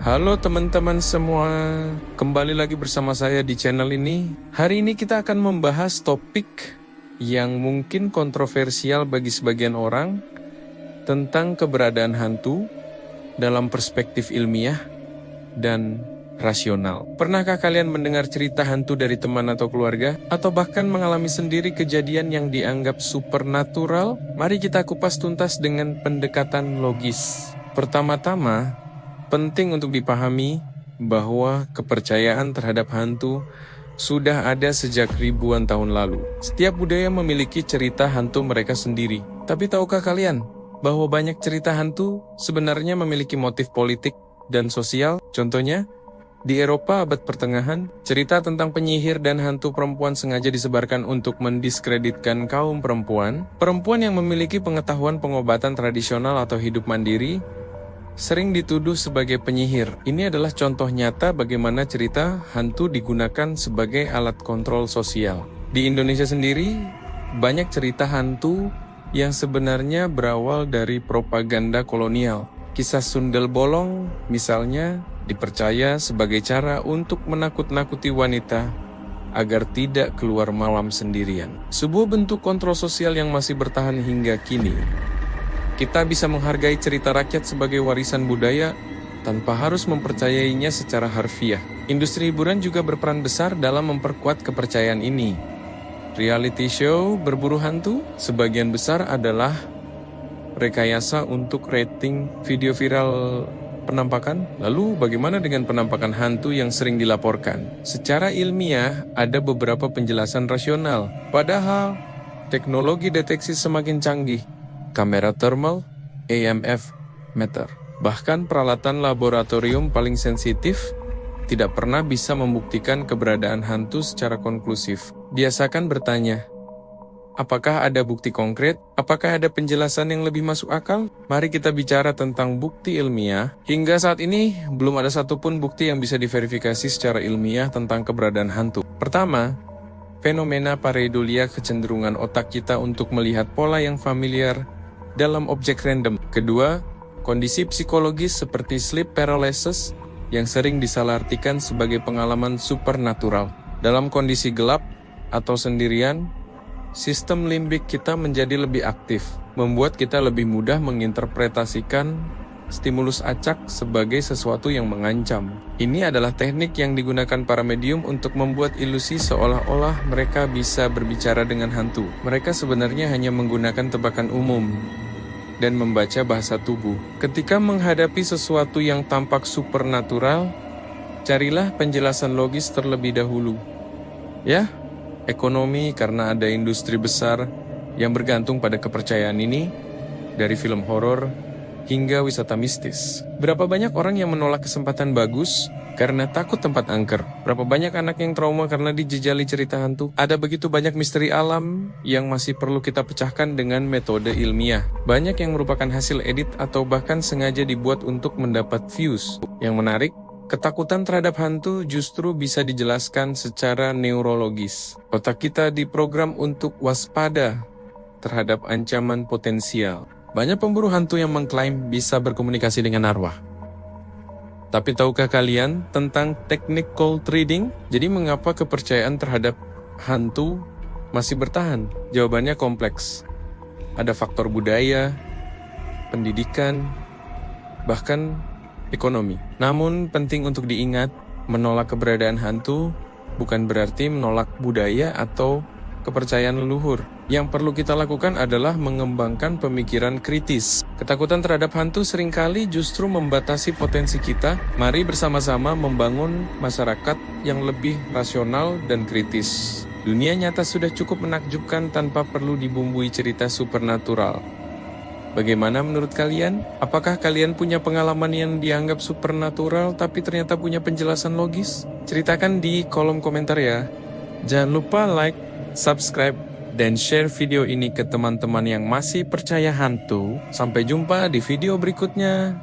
Halo teman-teman semua, kembali lagi bersama saya di channel ini. Hari ini kita akan membahas topik yang mungkin kontroversial bagi sebagian orang tentang keberadaan hantu dalam perspektif ilmiah dan rasional. Pernahkah kalian mendengar cerita hantu dari teman atau keluarga? Atau bahkan mengalami sendiri kejadian yang dianggap supernatural? Mari kita kupas tuntas dengan pendekatan logis. Pertama-tama, penting untuk dipahami bahwa kepercayaan terhadap hantu sudah ada sejak ribuan tahun lalu. Setiap budaya memiliki cerita hantu mereka sendiri. Tapi tahukah kalian bahwa banyak cerita hantu sebenarnya memiliki motif politik dan sosial? Contohnya, di Eropa abad pertengahan, cerita tentang penyihir dan hantu perempuan sengaja disebarkan untuk mendiskreditkan kaum perempuan. Perempuan yang memiliki pengetahuan pengobatan tradisional atau hidup mandiri sering dituduh sebagai penyihir. Ini adalah contoh nyata bagaimana cerita hantu digunakan sebagai alat kontrol sosial. Di Indonesia sendiri, banyak cerita hantu yang sebenarnya berawal dari propaganda kolonial. Kisah Sundel Bolong, misalnya, dipercaya sebagai cara untuk menakut-nakuti wanita agar tidak keluar malam sendirian. Sebuah bentuk kontrol sosial yang masih bertahan hingga kini. Kita bisa menghargai cerita rakyat sebagai warisan budaya tanpa harus mempercayainya secara harfiah. Industri hiburan juga berperan besar dalam memperkuat kepercayaan ini. Reality show berburu hantu sebagian besar adalah rekayasa untuk rating video viral penampakan. Lalu bagaimana dengan penampakan hantu yang sering dilaporkan? Secara ilmiah ada beberapa penjelasan rasional. Padahal teknologi deteksi semakin canggih. Kamera thermal, EMF meter, bahkan peralatan laboratorium paling sensitif tidak pernah bisa membuktikan keberadaan hantu secara konklusif. Biasakan bertanya, apakah ada bukti konkret? Apakah ada penjelasan yang lebih masuk akal? Mari kita bicara tentang bukti ilmiah. Hingga saat ini, belum ada satupun bukti yang bisa diverifikasi secara ilmiah tentang keberadaan hantu. Pertama, fenomena pareidolia, kecenderungan otak kita untuk melihat pola yang familiar dalam objek random. Kedua, kondisi psikologis seperti sleep paralysis yang sering disalahartikan sebagai pengalaman supernatural. Dalam kondisi gelap atau sendirian, sistem limbik kita menjadi lebih aktif, membuat kita lebih mudah menginterpretasikan stimulus acak sebagai sesuatu yang mengancam. Ini adalah teknik yang digunakan para medium untuk membuat ilusi seolah-olah mereka bisa berbicara dengan hantu. Mereka sebenarnya hanya menggunakan tebakan umum dan membaca bahasa tubuh. Ketika menghadapi sesuatu yang tampak supernatural, carilah penjelasan logis terlebih dahulu. Ya, ekonomi karena ada industri besar yang bergantung pada kepercayaan ini, dari film horor hingga wisata mistis. Berapa banyak orang yang menolak kesempatan bagus karena takut tempat angker? Berapa banyak anak yang trauma karena dijejali cerita hantu? Ada begitu banyak misteri alam yang masih perlu kita pecahkan dengan metode ilmiah. Banyak yang merupakan hasil edit atau bahkan sengaja dibuat untuk mendapat views. Yang menarik, ketakutan terhadap hantu justru bisa dijelaskan secara neurologis. Otak kita diprogram untuk waspada terhadap ancaman potensial. Banyak pemburu hantu yang mengklaim bisa berkomunikasi dengan arwah. Tapi tahukah kalian tentang teknik cold reading? Jadi mengapa kepercayaan terhadap hantu masih bertahan? Jawabannya kompleks. Ada faktor budaya, pendidikan, bahkan ekonomi. Namun penting untuk diingat, menolak keberadaan hantu bukan berarti menolak budaya atau kepercayaan leluhur. Yang perlu kita lakukan adalah mengembangkan pemikiran kritis. Ketakutan terhadap hantu seringkali justru membatasi potensi kita. Mari bersama-sama membangun masyarakat yang lebih rasional dan kritis. Dunia nyata sudah cukup menakjubkan tanpa perlu dibumbui cerita supernatural. Bagaimana menurut kalian? Apakah kalian punya pengalaman yang dianggap supernatural tapi ternyata punya penjelasan logis? Ceritakan di kolom komentar ya. Jangan lupa like, subscribe, dan share video ini ke teman-teman yang masih percaya hantu. Sampai jumpa di video berikutnya.